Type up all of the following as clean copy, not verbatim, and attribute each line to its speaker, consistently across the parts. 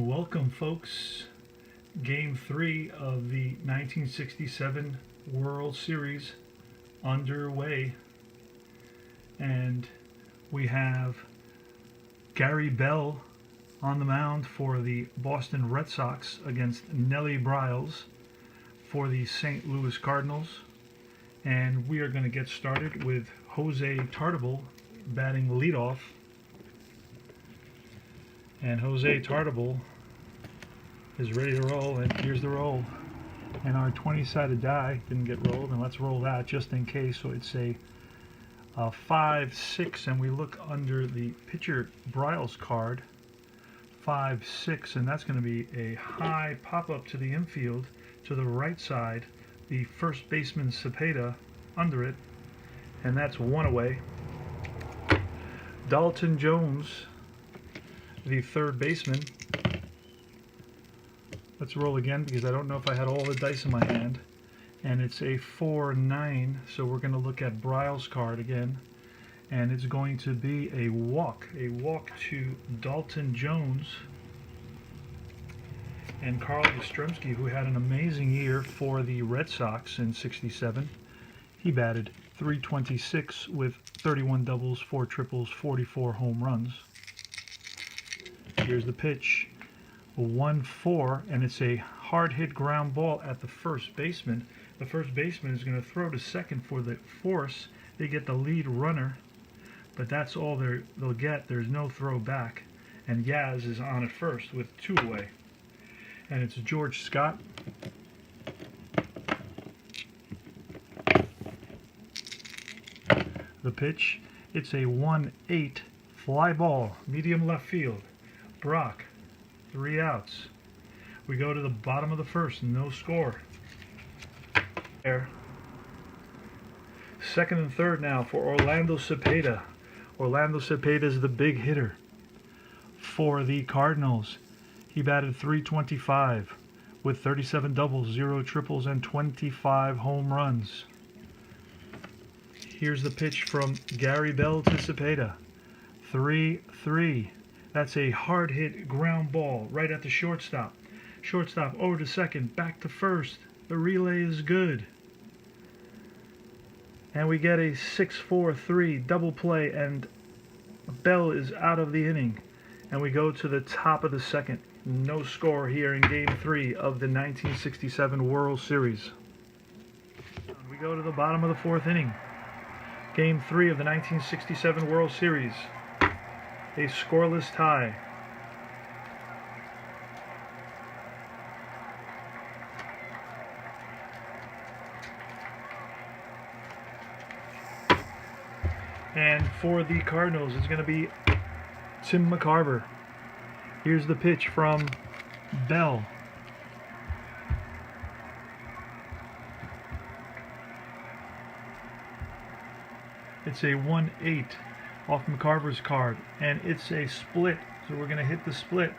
Speaker 1: And welcome, folks. Game 3 of the 1967 World Series underway. And we have Gary Bell on the mound for the Boston Red Sox against Nellie Briles for the St. Louis Cardinals. And we are going to get started with Jose Tartabull batting leadoff. And Jose Tartabull is ready to roll, and here's the roll. And our 20-sided die didn't get rolled, and let's roll that just in case. So it's a 5-6, and we look under the pitcher Briles card. 5-6, and that's going to be a high pop-up to the infield to the right side. The first baseman Cepeda under it, and that's one away. Dalton Jones, the third baseman. Let's roll again because I don't know if I had all the dice in my hand. And it's a 4-9, so we're going to look at Briles' card again. And it's going to be a walk to Dalton Jones. And Carl Yastrzemski, who had an amazing year for the Red Sox in '67. He batted .326 with 31 doubles, 4 triples, 44 home runs. Here's the pitch, 1-4, and it's a hard hit ground ball at the first baseman. The first baseman is going to throw to second for the force. They get the lead runner, but that's all they'll get. There's no throw back, and Yaz is on at first with 2 away. And it's George Scott. The pitch, it's a 1-8 fly ball, medium left field. Brock, 3 outs. We go to the bottom of the first, no score. There. Second and third now for Orlando Cepeda. Orlando Cepeda is the big hitter for the Cardinals. He batted .325 with 37 doubles, 0 triples, and 25 home runs. Here's the pitch from Gary Bell to Cepeda. 3-3. That's a hard hit ground ball right at the shortstop. Shortstop over to second, back to first. The relay is good. And we get a 6-4-3 double play, and Bell is out of the inning. And we go to the top of the second. No score here in Game 3 of the 1967 World Series. We go to the bottom of the 4th inning. Game 3 of the 1967 World Series. A scoreless tie. And for the Cardinals, it's going to be Tim McCarver. Here's the pitch from Bell. It's a 1-8 off McCarver's card, and it's a split, so we're going to hit the split,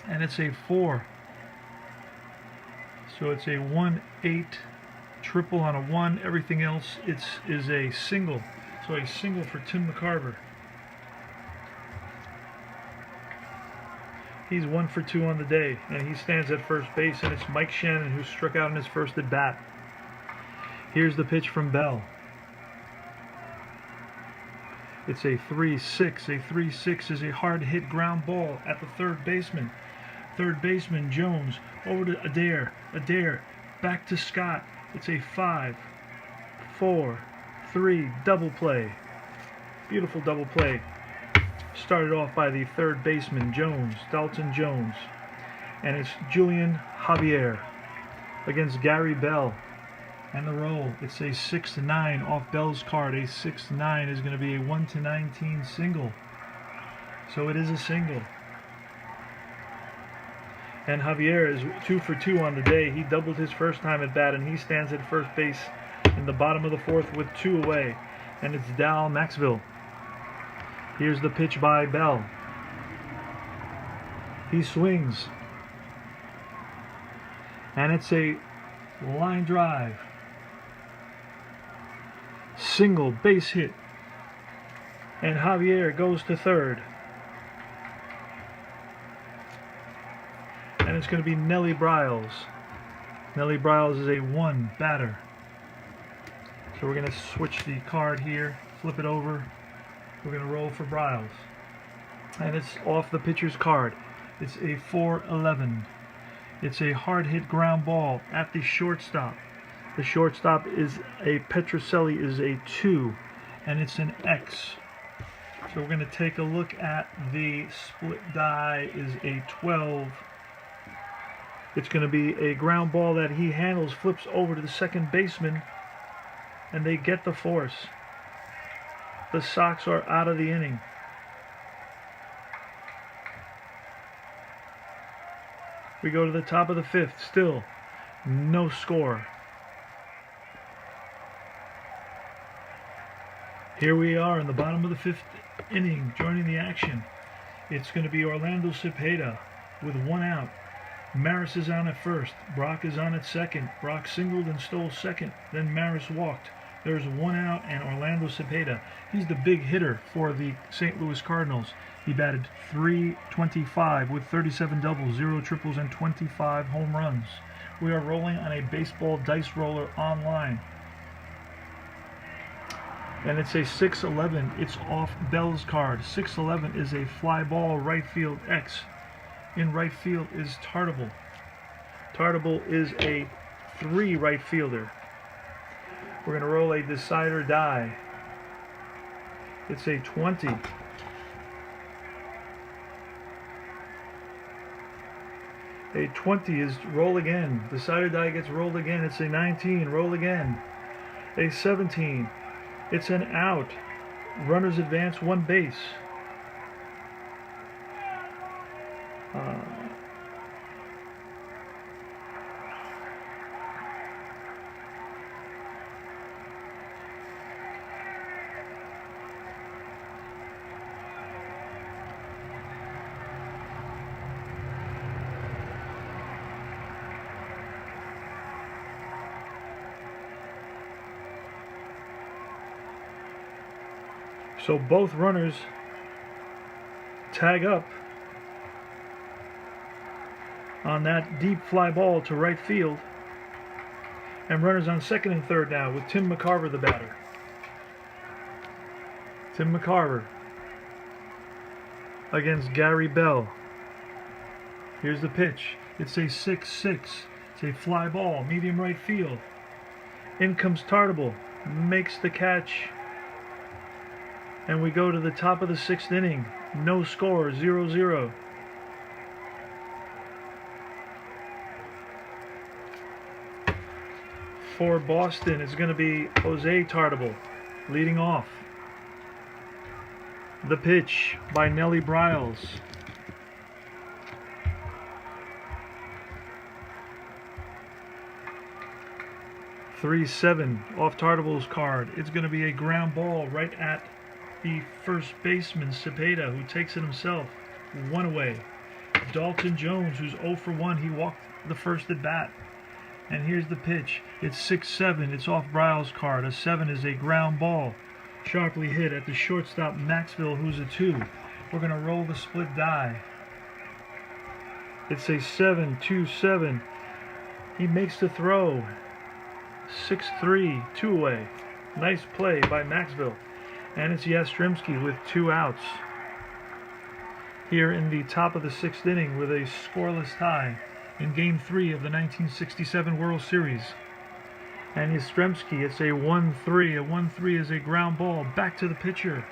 Speaker 1: and it's a 4. So it's a 1-8 triple on a 1. Everything else is a single. So a single for Tim McCarver. He's 1 for 2 on the day, and he stands at first base, and it's Mike Shannon who struck out in his first at bat. Here's the pitch from Bell. It's a 3-6. A 3-6 is a hard hit ground ball at the third baseman. Third baseman Jones over to Adair. Adair back to Scott. It's a 5-4-3 double play. Beautiful double play. Started off by the third baseman Jones, Dalton Jones. And it's Julian Javier against Gary Bell. And the roll, it's a 6-9 off Bell's card. A 6-9 is going to be a 1-19 single. So it is a single. And Javier is 2 for 2 on the day. He doubled his first time at bat, and he stands at first base in the bottom of the 4th with 2 away. And it's Dal Maxville. Here's the pitch by Bell. He swings. And it's a line drive. Single base hit, and Javier goes to third. It's going to be Nellie Bryles. Nellie Bryles is a 1 batter. So we're going to switch the card here, flip it over. We're going to roll for Bryles. And it's off the pitcher's card. It's a 4-11. It's a hard hit ground ball at the shortstop. The shortstop is a Petrocelli is a 2, and it's an X. So we're going to take a look at the split die is a 12. It's going to be a ground ball that he handles, flips over to the second baseman, and they get the force. The Sox are out of the inning. We go to the top of the 5th, still no score. Here we are in the bottom of the 5th inning, joining the action. It's going to be Orlando Cepeda with 1 out. Maris is on at first. Brock is on at second. Brock singled and stole second. Then Maris walked. There's 1 out, and Orlando Cepeda. He's the big hitter for the St. Louis Cardinals. He batted .325 with 37 doubles, 0 triples, and 25 home runs. We are rolling on a baseball dice roller online. And it's a 6-11. It's off Bell's card. 6-11 is a fly ball, right field X. In right field is Tartable. Tartable is a 3 right fielder. We're going to roll a decide or die. It's a 20. A 20 is roll again. Decide or die gets rolled again. It's a 19. Roll again. A 17. It's an out. Runners advance 1 base. So both runners tag up on that deep fly ball to right field. And runners on second and third now with Tim McCarver the batter. Tim McCarver against Gary Bell. Here's the pitch. It's a 6-6. It's a fly ball, medium right field. In comes Tartable, makes the catch. And we go to the top of the 6th inning. No score, 0-0. For Boston, it's going to be Jose Tartable leading off. The pitch by Nellie Bryles. .37 off Tartable's card. It's going to be a ground ball right at the first baseman, Cepeda, who takes it himself. 1 away. Dalton Jones, who's 0 for 1. He walked the first at bat. And here's the pitch. It's 6-7. It's off Bryles' card. A 7 is a ground ball. Sharply hit at the shortstop, Maxville, who's a 2. We're going to roll the split die. It's a 7-2-7. He makes the throw. 6-3, 2 away. Nice play by Maxville. And it's Yastrzemski with 2 outs. Here in the top of the 6th inning with a scoreless tie in Game 3 of the 1967 World Series. And Yastrzemski, it's a 1-3. A 1-3 is a ground ball back to the pitcher.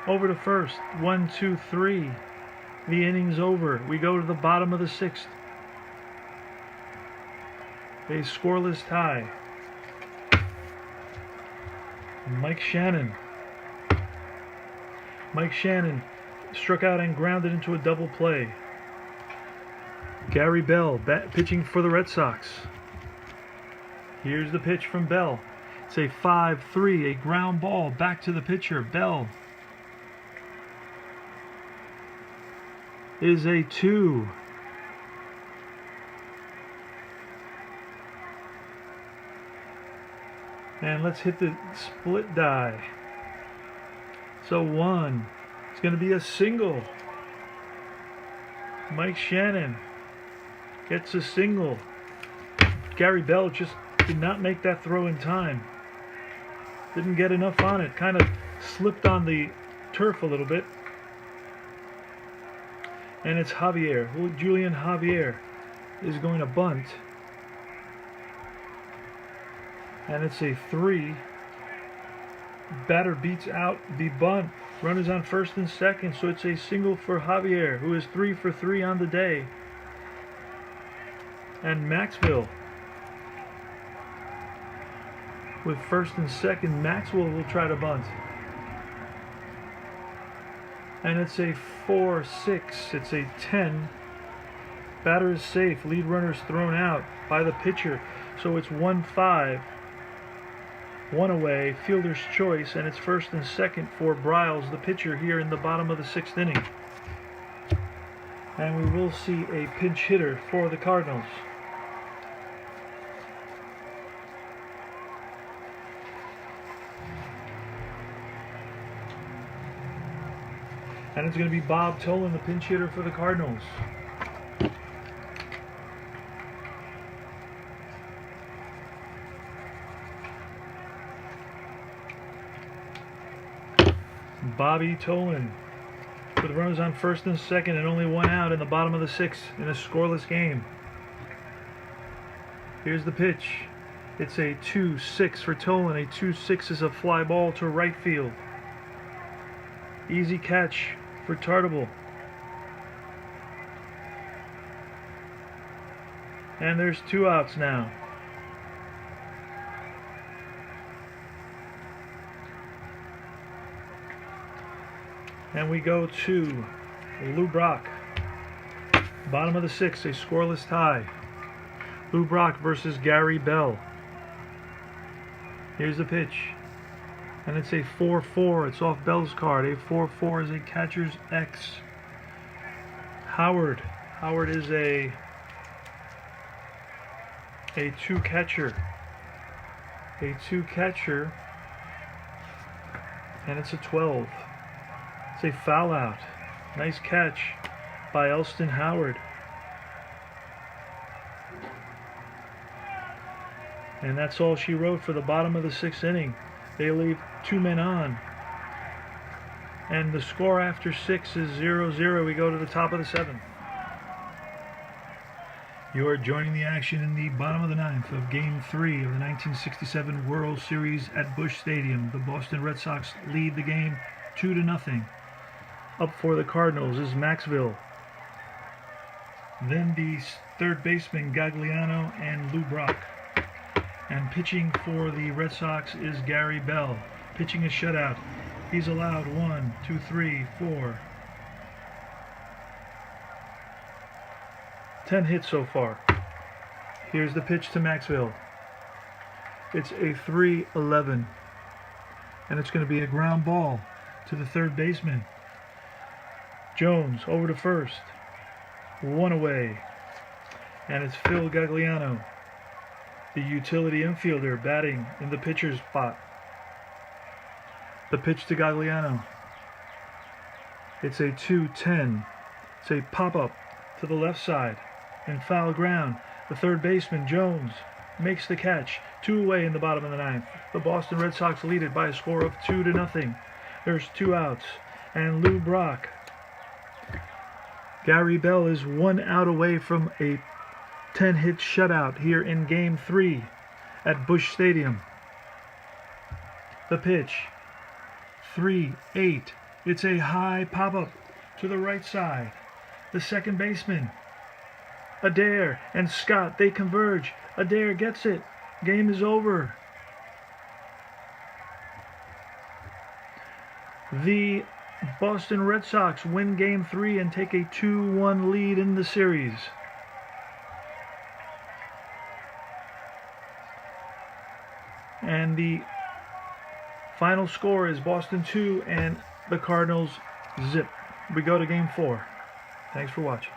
Speaker 1: Over to first. 1-2-3. The inning's over. We go to the bottom of the 6th. A scoreless tie. Mike Shannon. Mike Shannon struck out and grounded into a double play. Gary Bell pitching for the Red Sox. Here's the pitch from Bell. It's a 5-3, a ground ball back to the pitcher. Bell is a 2. And let's hit the split die. So 1. It's going to be a single. Mike Shannon gets a single. Gary Bell just did not make that throw in time. Didn't get enough on it. Kind of slipped on the turf a little bit. And it's Javier. Julian Javier is going to bunt. And it's a 3. Batter beats out the bunt. Runners on first and second, so it's a single for Javier, who is 3 for 3 on the day. And Maxwell with first and second. Maxwell will try to bunt. And it's a 4-6. It's a 10. Batter is safe. Lead runner's thrown out by the pitcher. So it's 1-5. 1 away. Fielder's choice. And it's first and second for Briles, the pitcher, here in the bottom of the 6th inning. And we will see a pinch hitter for the Cardinals. And it's going to be Bob Tolan, the pinch hitter for the Cardinals. Bobby Tolan with runners on first and second and only 1 out in the bottom of the 6th in a scoreless game. Here's the pitch. It's a 2-6 for Tolan. A 2-6 is a fly ball to right field. Easy catch for Tartable. And there's 2 outs now. And we go to Lou Brock. Bottom of the 6th, a scoreless tie. Lou Brock versus Gary Bell. Here's the pitch. And it's a 4-4. It's off Bell's card. A 4-4 is a catcher's X. Howard. Howard is a 2 catcher. A 2 catcher. And it's a 12. It's a foul out. Nice catch by Elston Howard. And that's all she wrote for the bottom of the 6th inning. They leave 2 men on. And the score after 6 is 0-0. We go to the top of the 7th. You are joining the action in the bottom of the 9th of Game 3 of the 1967 World Series at Busch Stadium. The Boston Red Sox lead the game 2-0. Up for the Cardinals is Maxwell. Then the third baseman Gagliano and Lou Brock. And pitching for the Red Sox is Gary Bell. Pitching a shutout. He's allowed 1, 2, 3, 4. 10 hits so far. Here's the pitch to Maxwell. It's a 3-11. And it's going to be a ground ball to the third baseman. Jones over to first. 1 away. And it's Phil Gagliano, the utility infielder, batting in the pitcher's spot. The pitch to Gagliano. It's a 2-10. It's a pop-up to the left side in foul ground. The third baseman, Jones, makes the catch. 2 away in the bottom of the 9th. The Boston Red Sox lead it by a score of 2-0. There's 2 outs. And Lou Brock. Gary Bell is 1 out away from a 10-hit shutout here in Game 3 at Busch Stadium. The pitch, 3-8. It's a high pop-up to the right side. The second baseman, Adair and Scott, they converge. Adair gets it. Game is over. The Boston Red Sox win Game 3 and take a 2-1 lead in the series. And the final score is Boston 2 and the Cardinals 0. We go to Game 4. Thanks for watching.